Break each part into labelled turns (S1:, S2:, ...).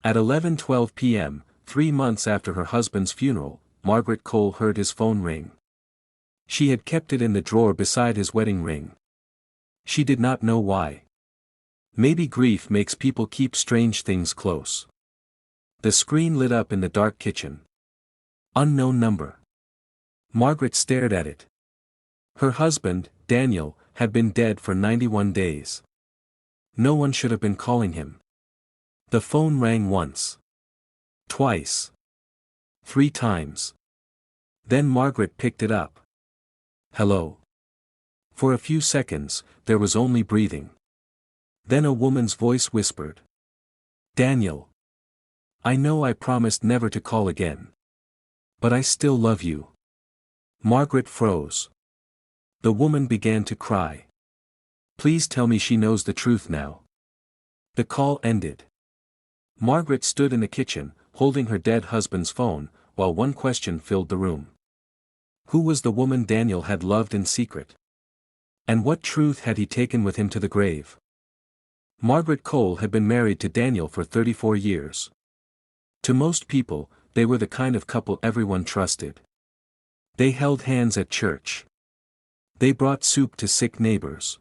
S1: At 11:12 p.m., 3 months after her husband's funeral, Margaret Cole heard his phone ring. She had kept it in the drawer beside his wedding ring. She did not know why. Maybe grief makes people keep strange things close. The screen lit up in the dark kitchen. Unknown number. Margaret stared at it. Her husband, Daniel, had been dead for 91 days. No one should have been calling him. The phone rang once. Twice. 3 times. Then Margaret picked it up. Hello. For a few seconds, there was only breathing. Then a woman's voice whispered. Daniel. I know I promised never to call again. But I still love you. Margaret froze. The woman began to cry. Please tell me she knows the truth now. The call ended. Margaret stood in the kitchen, holding her dead husband's phone, while one question filled the room. Who was the woman Daniel had loved in secret? And what truth had he taken with him to the grave? Margaret Cole had been married to Daniel for 34 years. To most people, they were the kind of couple everyone trusted. They held hands at church. They brought soup to sick neighbors.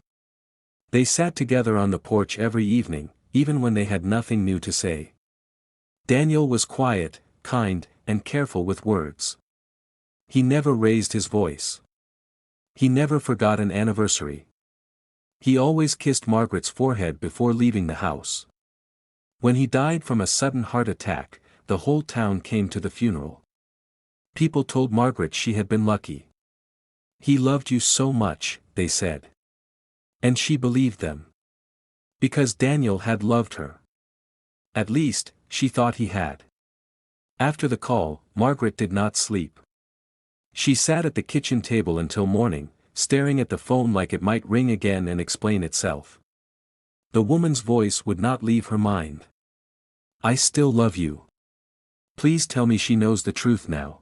S1: They sat together on the porch every evening, even when they had nothing new to say. Daniel was quiet, kind, and careful with words. He never raised his voice. He never forgot an anniversary. He always kissed Margaret's forehead before leaving the house. When he died from a sudden heart attack, the whole town came to the funeral. People told Margaret she had been lucky. He loved you so much, they said. And she believed them. Because Daniel had loved her. At least, she thought he had. After the call, Margaret did not sleep. She sat at the kitchen table until morning, staring at the phone like it might ring again and explain itself. The woman's voice would not leave her mind. I still love you. Please tell me she knows the truth now.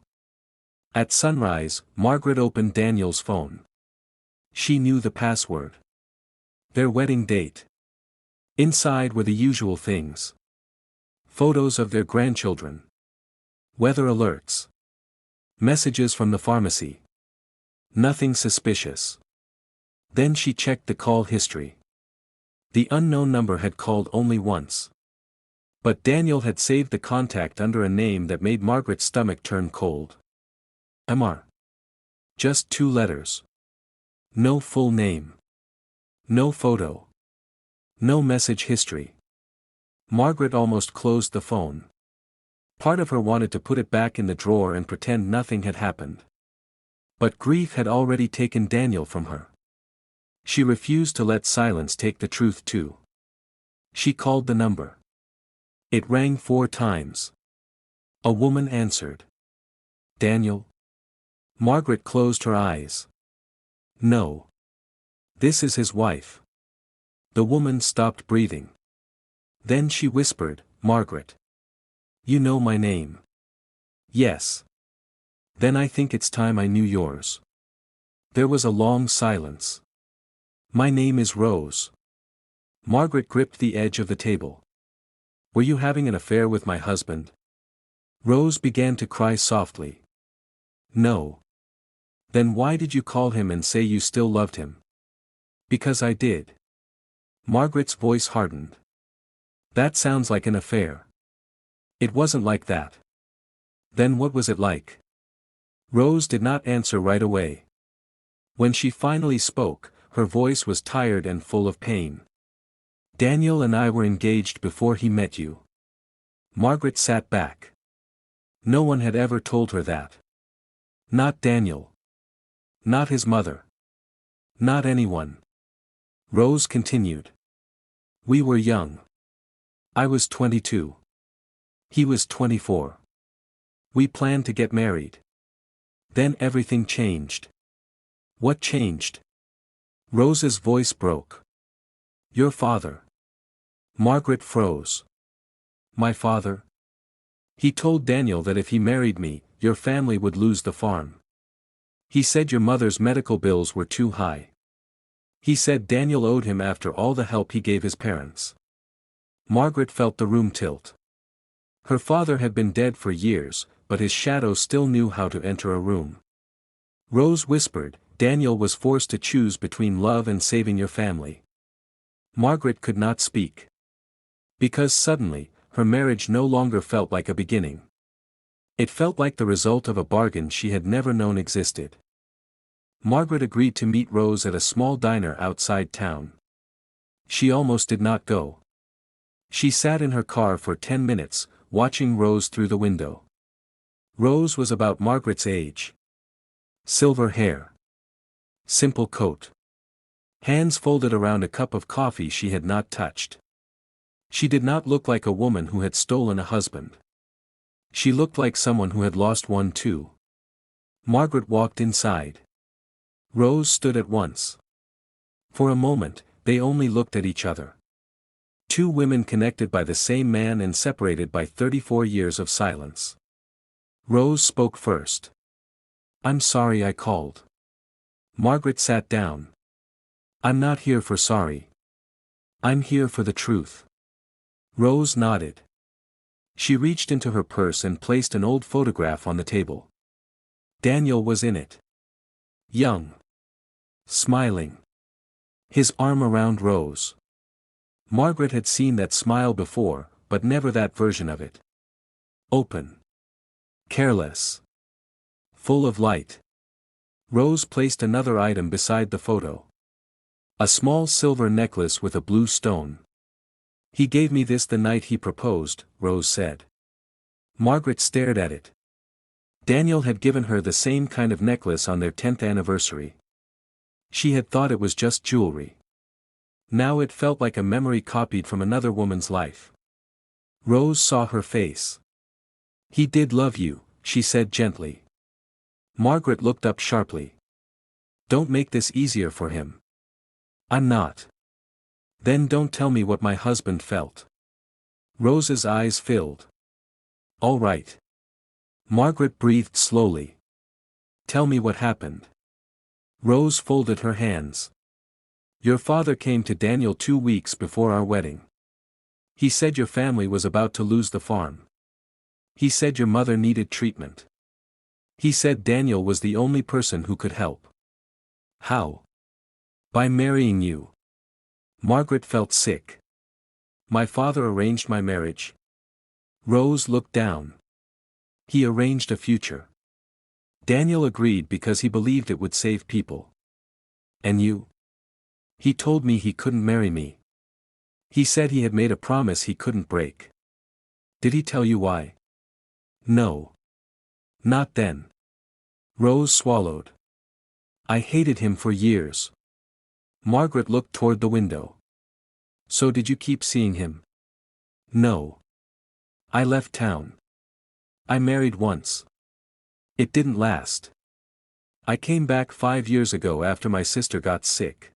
S1: At sunrise, Margaret opened Daniel's phone. She knew the password. Their wedding date. Inside were the usual things. Photos of their grandchildren. Weather alerts. Messages from the pharmacy. Nothing suspicious. Then she checked the call history. The unknown number had called only once. But Daniel had saved the contact under a name that made Margaret's stomach turn cold. Mr. Just 2 letters. No full name. No photo. No message history. Margaret almost closed the phone. Part of her wanted to put it back in the drawer and pretend nothing had happened. But grief had already taken Daniel from her. She refused to let silence take the truth too. She called the number. It rang 4 times. A woman answered. Daniel? Margaret closed her eyes. No. This is his wife. The woman stopped breathing. Then she whispered, Margaret. You know my name. Yes. Then I think it's time I knew yours. There was a long silence. My name is Rose. Margaret gripped the edge of the table. Were you having an affair with my husband? Rose began to cry softly. No. Then why did you call him and say you still loved him? Because I did. Margaret's voice hardened. That sounds like an affair. It wasn't like that. Then what was it like? Rose did not answer right away. When she finally spoke, her voice was tired and full of pain. Daniel and I were engaged before he met you. Margaret sat back. No one had ever told her that. Not Daniel. Not his mother. Not anyone. Rose continued. We were young. I was 22. He was 24. We planned to get married. Then everything changed. What changed? Rose's voice broke. Your father. Margaret froze. My father? He told Daniel that if he married me, your family would lose the farm. He said your mother's medical bills were too high. He said Daniel owed him after all the help he gave his parents. Margaret felt the room tilt. Her father had been dead for years, but his shadow still knew how to enter a room. Rose whispered, Daniel was forced to choose between love and saving your family. Margaret could not speak. Because suddenly, her marriage no longer felt like a beginning. It felt like the result of a bargain she had never known existed. Margaret agreed to meet Rose at a small diner outside town. She almost did not go. She sat in her car for 10 minutes, watching Rose through the window. Rose was about Margaret's age. Silver hair. Simple coat. Hands folded around a cup of coffee she had not touched. She did not look like a woman who had stolen a husband. She looked like someone who had lost one too. Margaret walked inside. Rose stood at once. For a moment, they only looked at each other. Two women connected by the same man and separated by 34 years of silence. Rose spoke first. I'm sorry I called. Margaret sat down. I'm not here for sorry. I'm here for the truth. Rose nodded. She reached into her purse and placed an old photograph on the table. Daniel was in it. Young. Smiling. His arm around Rose. Margaret had seen that smile before, but never that version of it. Open. Careless. Full of light. Rose placed another item beside the photo. A small silver necklace with a blue stone. He gave me this the night he proposed, Rose said. Margaret stared at it. Daniel had given her the same kind of necklace on their 10th anniversary. She had thought it was just jewelry. Now it felt like a memory copied from another woman's life. Rose saw her face. He did love you, she said gently. Margaret looked up sharply. Don't make this easier for him. I'm not. Then don't tell me what my husband felt. Rose's eyes filled. All right. Margaret breathed slowly. Tell me what happened. Rose folded her hands. Your father came to Daniel 2 weeks before our wedding. He said your family was about to lose the farm. He said your mother needed treatment. He said Daniel was the only person who could help. How? By marrying you. Margaret felt sick. My father arranged my marriage. Rose looked down. He arranged a future. Daniel agreed because he believed it would save people. And you? He told me he couldn't marry me. He said he had made a promise he couldn't break. Did he tell you why? No. Not then. Rose swallowed. I hated him for years. Margaret looked toward the window. So did you keep seeing him? No. I left town. I married once. It didn't last. I came back 5 years ago after my sister got sick.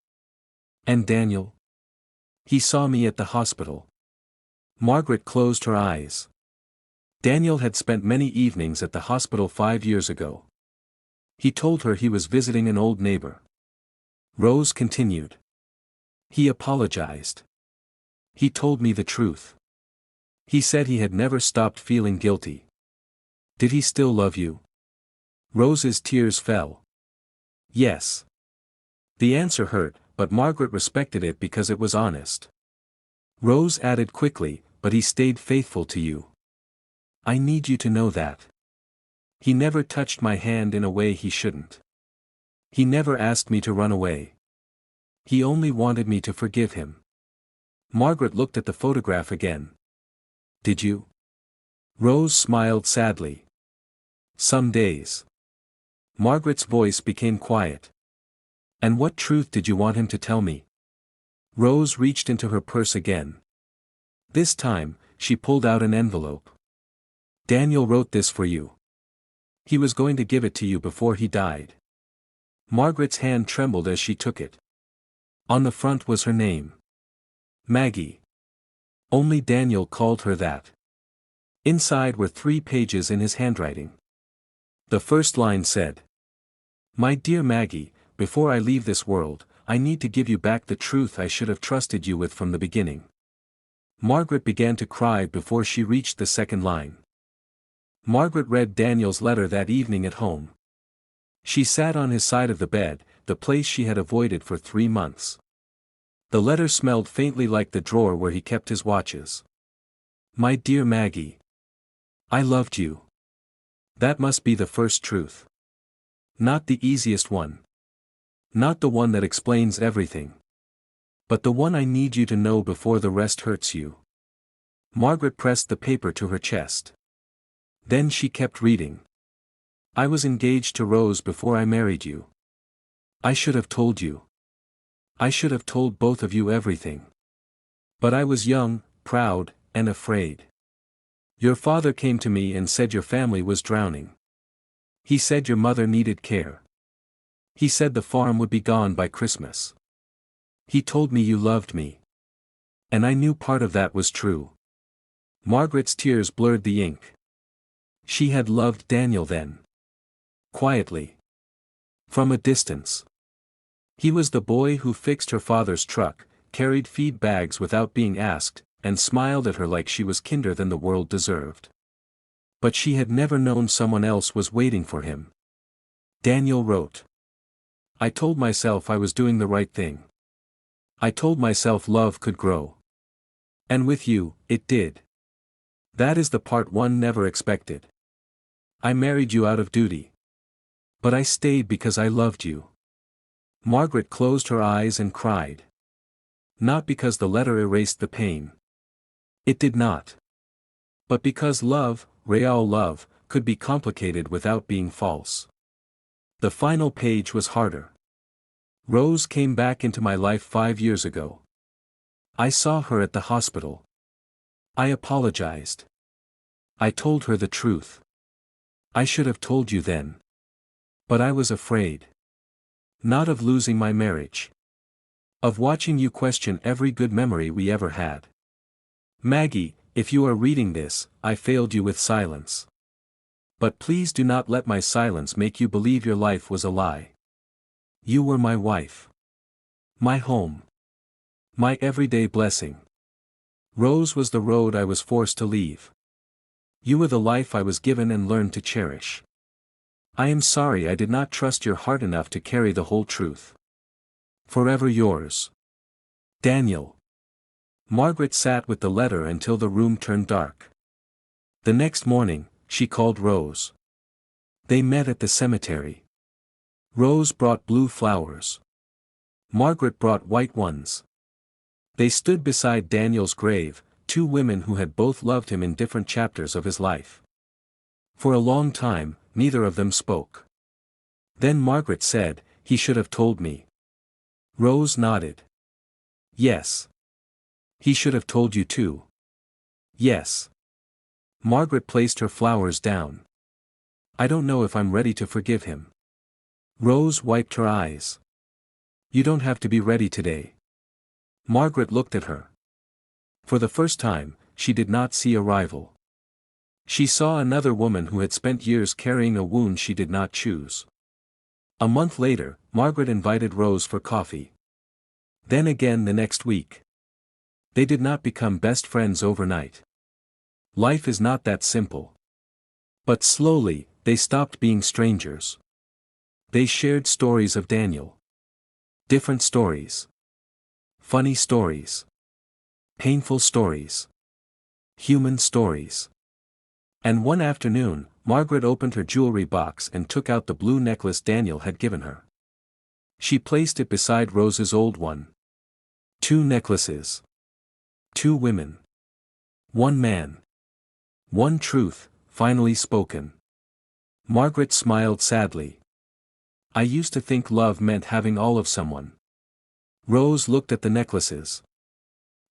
S1: And Daniel? He saw me at the hospital. Margaret closed her eyes. Daniel had spent many evenings at the hospital 5 years ago. He told her he was visiting an old neighbor. Rose continued. He apologized. He told me the truth. He said he had never stopped feeling guilty. Did he still love you? Rose's tears fell. Yes. The answer hurt, but Margaret respected it because it was honest. Rose added quickly, but he stayed faithful to you. I need you to know that. He never touched my hand in a way he shouldn't. He never asked me to run away. He only wanted me to forgive him. Margaret looked at the photograph again. Did you? Rose smiled sadly. Some days. Margaret's voice became quiet. And what truth did you want him to tell me? Rose reached into her purse again. This time, she pulled out an envelope. Daniel wrote this for you. He was going to give it to you before he died. Margaret's hand trembled as she took it. On the front was her name. Maggie. Only Daniel called her that. Inside were 3 pages in his handwriting. The first line said, My dear Maggie, before I leave this world, I need to give you back the truth I should have trusted you with from the beginning. Margaret began to cry before she reached the second line. Margaret read Daniel's letter that evening at home. She sat on his side of the bed, the place she had avoided for 3 months. The letter smelled faintly like the drawer where he kept his watches. My dear Maggie. I loved you. That must be the first truth. Not the easiest one. Not the one that explains everything. But the one I need you to know before the rest hurts you. Margaret pressed the paper to her chest. Then she kept reading. I was engaged to Rose before I married you. I should have told you. I should have told both of you everything. But I was young, proud, and afraid. Your father came to me and said your family was drowning. He said your mother needed care. He said the farm would be gone by Christmas. He told me you loved me. And I knew part of that was true. Margaret's tears blurred the ink. She had loved Daniel then. Quietly. From a distance. He was the boy who fixed her father's truck, carried feed bags without being asked, and smiled at her like she was kinder than the world deserved. But she had never known someone else was waiting for him. Daniel wrote. I told myself I was doing the right thing. I told myself love could grow. And with you, it did. That is the part one never expected. I married you out of duty. But I stayed because I loved you. Margaret closed her eyes and cried. Not because the letter erased the pain. It did not. But because love, real love, could be complicated without being false. The final page was harder. Rose came back into my life 5 years ago. I saw her at the hospital. I apologized. I told her the truth. I should have told you then. But I was afraid. Not of losing my marriage. Of watching you question every good memory we ever had. Maggie, if you are reading this, I failed you with silence. But please do not let my silence make you believe your life was a lie. You were my wife. My home. My everyday blessing. Rose was the road I was forced to leave. You were the life I was given and learned to cherish. I am sorry I did not trust your heart enough to carry the whole truth. Forever yours. Daniel. Margaret sat with the letter until the room turned dark. The next morning, she called Rose. They met at the cemetery. Rose brought blue flowers. Margaret brought white ones. They stood beside Daniel's grave, 2 women who had both loved him in different chapters of his life. For a long time, neither of them spoke. Then Margaret said, he should have told me. Rose nodded. Yes. He should have told you too. Yes. Margaret placed her flowers down. I don't know if I'm ready to forgive him. Rose wiped her eyes. You don't have to be ready today. Margaret looked at her. For the first time, she did not see a rival. She saw another woman who had spent years carrying a wound she did not choose. A month later, Margaret invited Rose for coffee. Then again the next week. They did not become best friends overnight. Life is not that simple. But slowly, they stopped being strangers. They shared stories of Daniel. Different stories. Funny stories. Painful stories. Human stories. And one afternoon, Margaret opened her jewelry box and took out the blue necklace Daniel had given her. She placed it beside Rose's old one. 2 necklaces. 2 women. 1 man. 1 truth, finally spoken. Margaret smiled sadly. I used to think love meant having all of someone. Rose looked at the necklaces.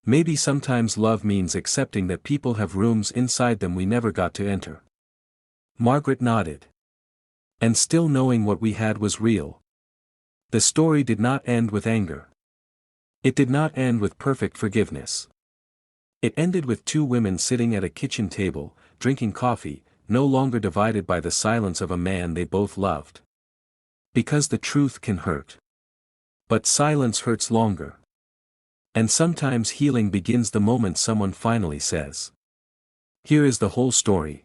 S1: Maybe sometimes love means accepting that people have rooms inside them we never got to enter. Margaret nodded. And still knowing what we had was real. The story did not end with anger. It did not end with perfect forgiveness. It ended with 2 women sitting at a kitchen table, drinking coffee, no longer divided by the silence of a man they both loved. Because the truth can hurt. But silence hurts longer. And sometimes healing begins the moment someone finally says, "Here is the whole story."